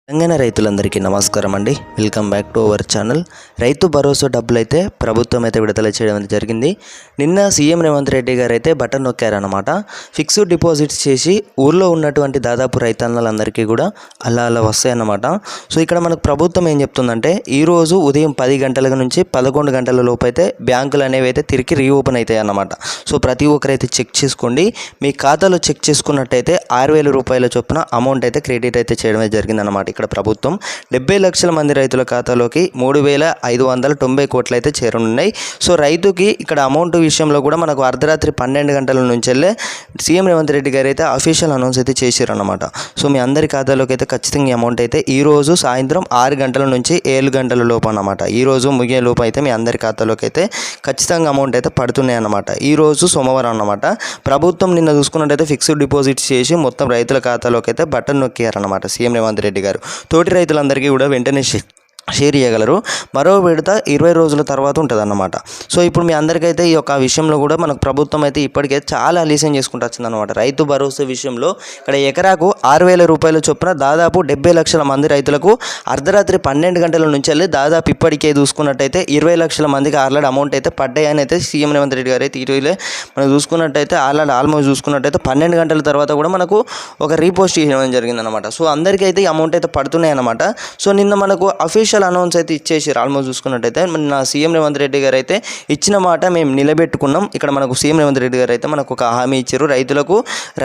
తెలంగాణ రైతులందరికీ నమస్కారం అండి. Welcome back to our channel. Rythu Bharosa డబ్బులు అయితే ప్రభుత్వం అయితే విడుదల చేయడం జరిగింది. నిన్న సీఎం రేవంత్ రెడ్డి గారు అయితే బటన్ నొక్కారనమాట. ఫిక్స్డ్ డిపాజిట్స్ చేసి ఊర్లో ఉన్నటువంటి దాదాపు రైతన్నలందరికీ కూడా అలా వస్తాయన్నమాట. సో ఇక్కడ మనకు ప్రభుత్వం ఏం చెప్తుందంటే ఈరోజు ఉదయం 10 గంటల నుంచి 11 గంటల లోపు అయితే బ్యాంకులు అనేవి అయితే తిరిగి రీఓపెన్ అవుతాయి అన్నమాట. సో ప్రతి ఒక్కరైతే చెక్ చేసుకోండి. మీ ఖాతాలో చెక్ చేసుకున్నట్టయితే 6,000 రూపాయల చొప్పున అమౌంట్ అయితే క్రెడిట్ అయితే చేయడమే జరిగిందన్నమాట. ఇక్కడ ప్రభుత్వం 70 లక్షల మంది రైతుల ఖాతాలోకి 3,590 కోట్లు అయితే చేరనున్నాయి. సో రైతుకి ఇక్కడ అమౌంట్ విషయంలో కూడా మనకు అర్ధరాత్రి 12 గంటల నుంచి వెళ్ళే సీఎం రేవంత్ రెడ్డి గారు అయితే అఫీషియల్ అనౌన్స్ అయితే చేశారన్నమాట. సో మీ అందరి ఖాతాలోకి అయితే ఖచ్చితంగా అమౌంట్ అయితే ఈరోజు సాయంత్రం 6 గంటల నుంచి 7 గంటల లోపు అన్నమాట. ఈరోజు ముగియ లోపు అయితే మీ అందరి ఖాతాలోకి అయితే ఖచ్చితంగా అమౌంట్ అయితే పడుతున్నాయి అన్నమాట. ఈరోజు సోమవారం అన్నమాట. ప్రభుత్వం నిన్న చూసుకున్నట్టయితే ఫిక్స్డ్ డిపాజిట్స్ చేసి మొత్తం రైతుల ఖాతాలోకి అయితే బటన్ నొక్కారన్నమాట సీఎం రేవంత్ రెడ్డి గారు. తోటి రైతులందరికీ కూడా వెంటనే షేర్ చేయగలరు. మరో విడత 20 రోజుల తర్వాత ఉంటుంది అన్నమాట. సో ఇప్పుడు మీ అందరికైతే ఈ యొక్క విషయంలో కూడా మనకు ప్రభుత్వం అయితే ఇప్పటికే చాలా ఆలస్యం చేసుకుంటూ వచ్చిందన్నమాట. రైతు భరోసా విషయంలో ఇక్కడ ఎకరాకు 6,000 రూపాయల చొప్పున దాదాపు 70 లక్షల మంది రైతులకు అర్ధరాత్రి 12 గంటల నుంచి వెళ్ళి దాదాపు ఇప్పటికే చూసుకున్నట్టయితే 20 లక్షల మందికి ఆల్రెడీ అమౌంట్ అయితే పడ్డాయని అయితే సీఎం రేవంత్ రెడ్డి గారు అయితే ఇటీవలే మనం చూసుకున్నట్టయితే ఆల్మోస్ట్ చూసుకున్నట్టయితే 12 గంటల తర్వాత కూడా మనకు ఒక రీపోస్ట్ చేయడం జరిగిందన్నమాట. సో అందరికీ అయితే ఈ అమౌంట్ అయితే పడుతున్నాయి అన్నమాట. సో నిన్న మనకు అఫీషియల్ అనౌన్స్ అయితే ఇచ్చేసారు. ఆల్మోస్ట్ చూసుకున్నట్టయితే నా సీఎం రేవంత్ రెడ్డి గారు అయితే ఇచ్చిన మాట మేము నిలబెట్టుకున్నాం. ఇక్కడ మనకు సీఎం రేవంత్ రెడ్డి గారు అయితే మనకు ఒక హామీ ఇచ్చారు.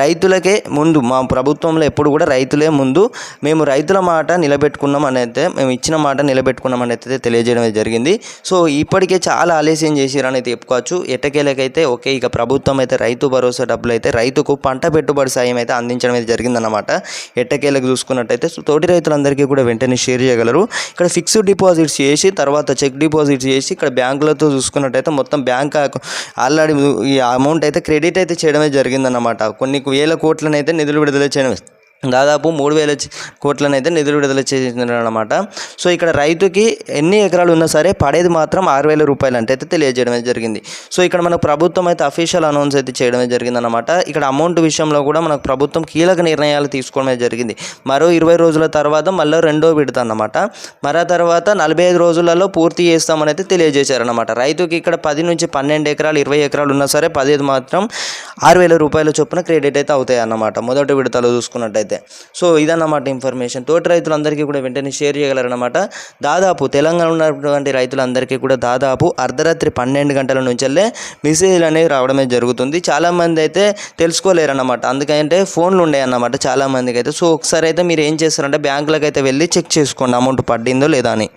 రైతులకే ముందు, మా ప్రభుత్వంలో ఎప్పుడు కూడా రైతులే ముందు, మేము రైతుల మాట నిలబెట్టుకున్నాం అని అయితే, మేము ఇచ్చిన మాట నిలబెట్టుకున్నాం అని అయితే తెలియజేయడం జరిగింది. సో ఇప్పటికే చాలా ఆలస్యం చేసిరని అయితే చెప్పుకోవచ్చు. ఎట్టకేలకైతే ఓకే, ఇక ప్రభుత్వం అయితే రైతు భరోసా డబ్బులు అయితే రైతుకు పంట పెట్టుబడి సాయం అయితే అందించడం అయితే జరిగిందన్నమాట. ఎట్టకేలకు చూసుకున్నట్టయితే తోటి రైతులందరికీ కూడా వెంటనే షేర్ చేయగలరు. ఇక్కడ ఫిక్స్డ్ డిపాజిట్స్ చేసి తర్వాత చెక్ డిపాజిట్స్ చేసి ఇక్కడ బ్యాంకులతో చూసుకున్నట్టయితే మొత్తం బ్యాంక్ ఆల్రెడీ ఈ అమౌంట్ అయితే క్రెడిట్ అయితే చేయడమే జరిగిందన్నమాట. కొన్ని వేల కోట్లను అయితే నిధులు విడుదల చేయడం, దాదాపు 3,000 కోట్లను అయితే నిధులు విడుదల చేసిందన్నమాట. సో ఇక్కడ రైతుకి ఎన్ని ఎకరాలు ఉన్నా సరే పడేది మాత్రం 6,000 రూపాయలు అంటే అయితే తెలియజేయడమే జరిగింది. సో ఇక్కడ మన ప్రభుత్వం అయితే అఫీషియల్ అనౌన్స్ అయితే చేయడమే జరిగిందన్నమాట. ఇక్కడ అమౌంట్ విషయంలో కూడా మనకు ప్రభుత్వం కీలక నిర్ణయాలు తీసుకోవడమే జరిగింది. మరో 20 రోజుల తర్వాత మళ్ళీ రెండో విడత అన్నమాట. మరో తర్వాత 45 రోజులలో పూర్తి చేస్తామని అయితే తెలియజేశారన్నమాట. రైతుకి ఇక్కడ 10 నుంచి 12 ఎకరాలు 20 ఎకరాలు ఉన్నా సరే పదేది మాత్రం 6,000 రూపాయల చొప్పున క్రెడిట్ అయితే అవుతాయి అన్నమాట మొదటి విడతలో చూసుకున్నట్టయితే. సో ఇదన్నమాట ఇన్ఫర్మేషన్. తోటి రైతులందరికీ కూడా వెంటనే షేర్ చేయగలరన్నమాట. దాదాపు తెలంగాణ ఉన్నటువంటి రైతులందరికీ కూడా దాదాపు అర్ధరాత్రి 12 గంటల నుంచెల్లే మెసేజ్లు అనేవి రావడమే జరుగుతుంది. చాలామంది అయితే తెలుసుకోలేరన్నమాట, అందుకంటే ఫోన్లు ఉండే అన్నమాట చాలామందికి అయితే. సో ఒకసారి అయితే మీరు ఏం చేస్తారంటే బ్యాంకులకు అయితే వెళ్ళి చెక్ చేసుకోండి అమౌంట్ పడిందో లేదా అని.